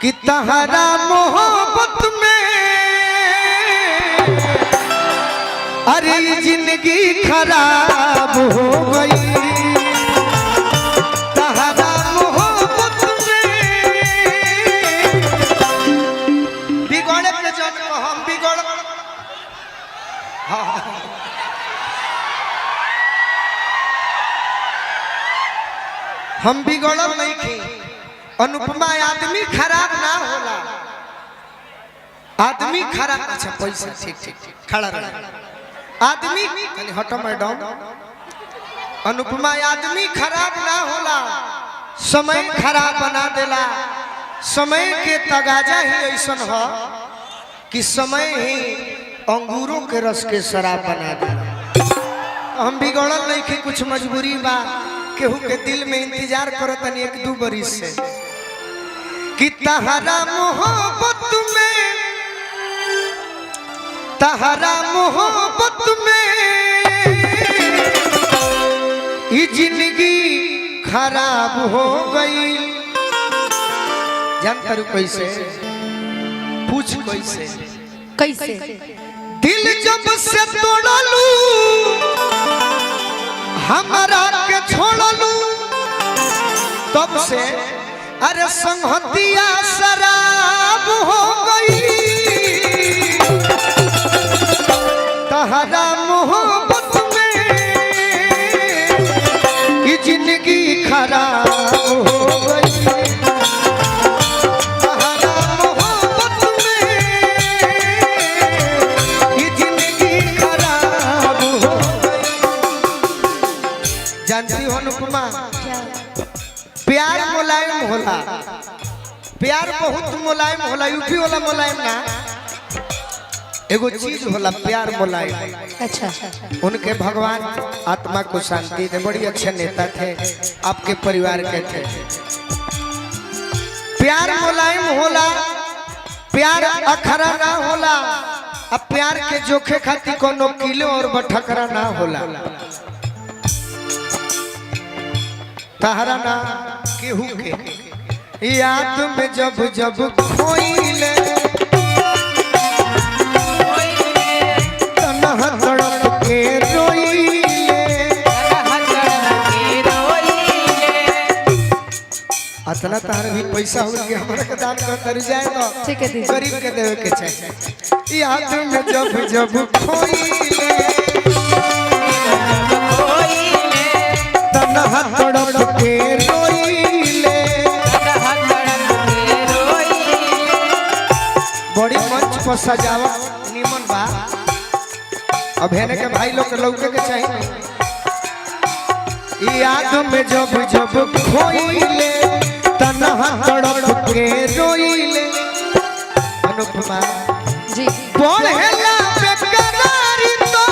कि तहरा मोहब्बत में अरे जिंदगी खराब हो गई। तहरा मोहब्बत में बिगड़े के जन्म हम बिगड़ हम बिगड़ल नहीं थी। अनुपमा आदमी खराब ना होला, आदमी खराब। अच्छा पैसा ठीक ठीक खड़ा रह आदमी हटो मैडम। अनुपमा आदमी खराब ना होला, समय खराब बना देला। समय के तगाजा ही ऐसा हो कि समय ही अंगूरों के रस के शराब बना देला। हम बिगड़ल नहीं कि कुछ मजबूरी बा, केहू के दिल में इंतजार करो तनी एक दो बरिस से कि तहरा मोहब्बत में, तहरा मोहब्बत में ये जिंदगी खराब हो गई। जानता रू कैसे? पूछ कैसे? कैसे? दिल जब से तोड़लू हमारा के छोड़लू, तब से अरे संगतिया शराब हो गई। तहरा मोहब्बत में ये जिंदगी खराब हो गई। तहरा मोहब्बत में ये जिंदगी खराब हो गई। जानती हो अनुपमा, प्यार मुलायम होला, प्यार बहुत मुलायम होला। यूपी वाला मुलायम ना, एगो चीज होला प्यार मुलायम। अच्छा। उनके भगवान आत्मा को शांति दे, बड़ी अच्छे नेता थे, आपके परिवार के थे। प्यार मुलायम होला, प्यार अखरा ना होला। अब प्यार के जोखे खातिर कोनो किलो और बठकरा ना होला। तहरा ना केहू के याद में जब जब खोइले तन्हा तड़प के रोइले। अतना तार भी पैसा हो के हमरा के दान कर जाए तो ठीक है, गरीब के देवे के चाहिए। याद में जब जब खोइले तन्हा तड़प के रोइले। बड़ी मंच पर सजावट निमन बा। अब हेने के भाई लोग के लौके के चाहिए। याद में जब जब खोइले तन्हा तड़प के रोइले। अनुपमा जी पढ़ेला बेकरारी तो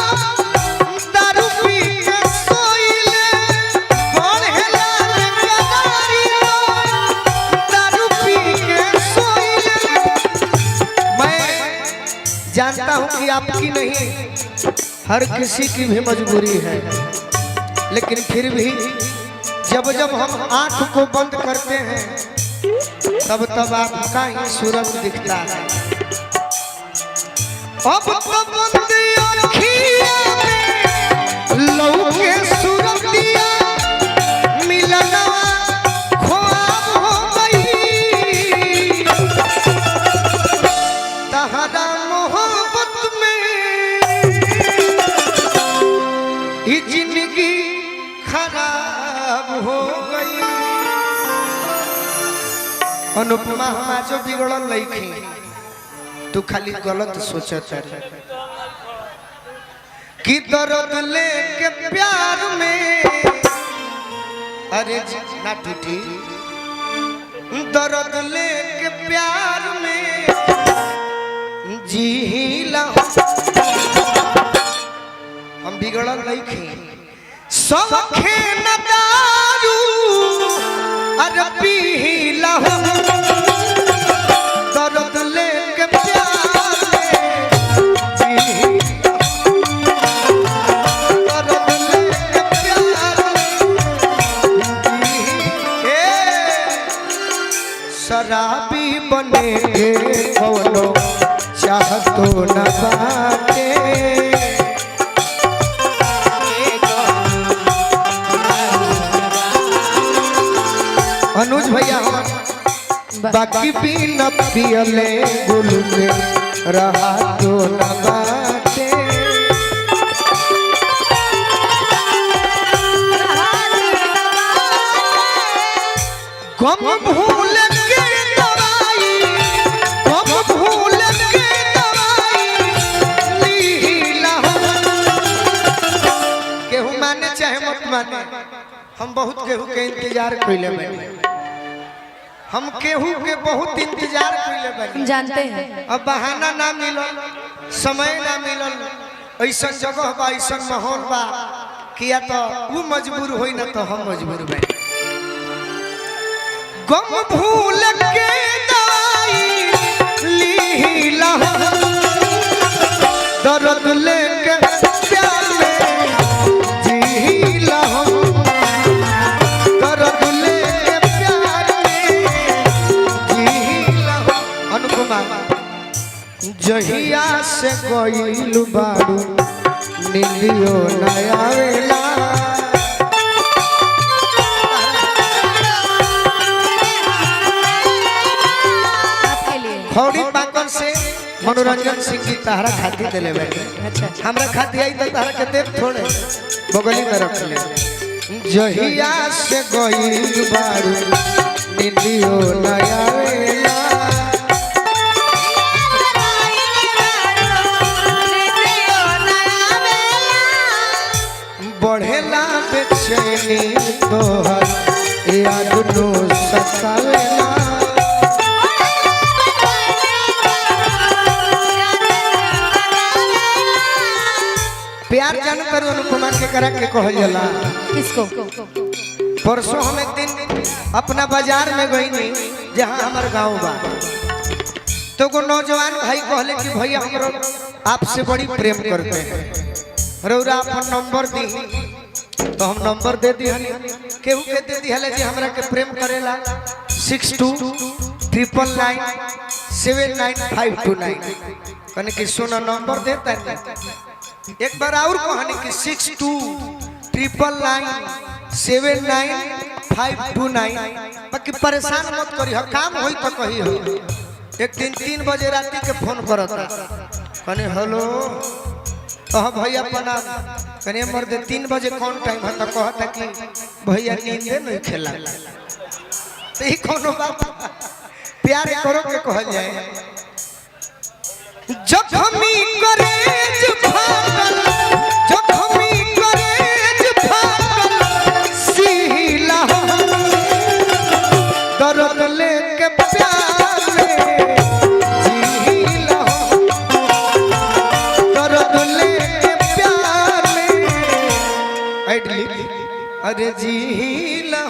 दारू पी के सोइले। पढ़ेला बेकरारी तो दारू पी के सोइले। मैं जानता हूँ कि आपकी नहीं, हर किसी की भी मजबूरी है, लेकिन फिर भी जब जब हम आंख को बंद करते हैं तब तब आपका ही सूरज दिखता है। अब तो बंद आँखियों में लौके सूरतिया मिलना ख्वाब हो गई। तहरा मोहब्बत में ये जिंदगी खराब हो गई। अनुपमा हम आज बिगड़ल लईखी, तू खाली गलत सोचत है कि दर्द लेके प्यार में अरे ना टूटी। दर्द लेके प्यार में जीला हम बिगड़ल लईखी। सौखे न दारू अरे पीला दर्द लेके प्यार में जीला। दर्द लेके प्यार में शराबी बने के कौनो चाहतो न बाटे अनुज भैया बाकी भी न पियले गुल के रहा तो न बाटे गम भूल के दवाई गम भूल के दवाई लीला केहू माने चाहे मत माने हम बहुत केहू के इंतजार कइले बानी हम केहू के बहुत इंतजार कइले बानी हम जानते हैं अब बहाना ना मिलल समय ना मिलल ऐसा जगह बा ऐसा माहौल बा किया तो वो मजबूर होई ना तो हम मजबूर बानी गम भूल के दवाई लीला दर्द लेके प्यार में जीला दर्द लेके प्यार में जीला अनुपमा जहिया से गइल बारू नीलियो न आवेला खौड़ी पाकल से मनोरंजन सिंह जी तहरा खाती दिले बैठे अच्छा हमरा खाती आई तो तहरा के देव थोड़े बगली में रख ले जहिया से गइल बारू नीलियो न आवेला बढ़ेला बेचैनी तोहर याद नो सतावेला प्यार जान कर अनुपमा के करा के कहल जाला किसको परसों हम एक दिन अपना बाजार में गई नहीं जहाँ हमारे गांव बा तो को नौजवान भाई कहले कि भैया हमरो आपसे बड़ी प्रेम करते हैं रौरा अपन नंबर दी तो हम नंबर दे दी हनी केहू के दे दी हले जे हमरा के प्रेम करेला 6299979529 कने कि सोना नंबर देता है एक बार और कहानी कि 6299979529 बाकी परेशान मत करी हो काम होई तो कही हो एक दिन 3 बजे रात के फोन करता कने हेलो हाँ भैया प्रणाम कने मर्द 3 बजे कौन टाइम है तो कहता कि भैया नींद नहीं खेला तो ही कोनो बात प्यार करो के कहल जाए जखमी करेज फागल जखमी करेज फागल सीला दर्द लेके प्यार में जीला दर्द लेके प्यार में अरे जीला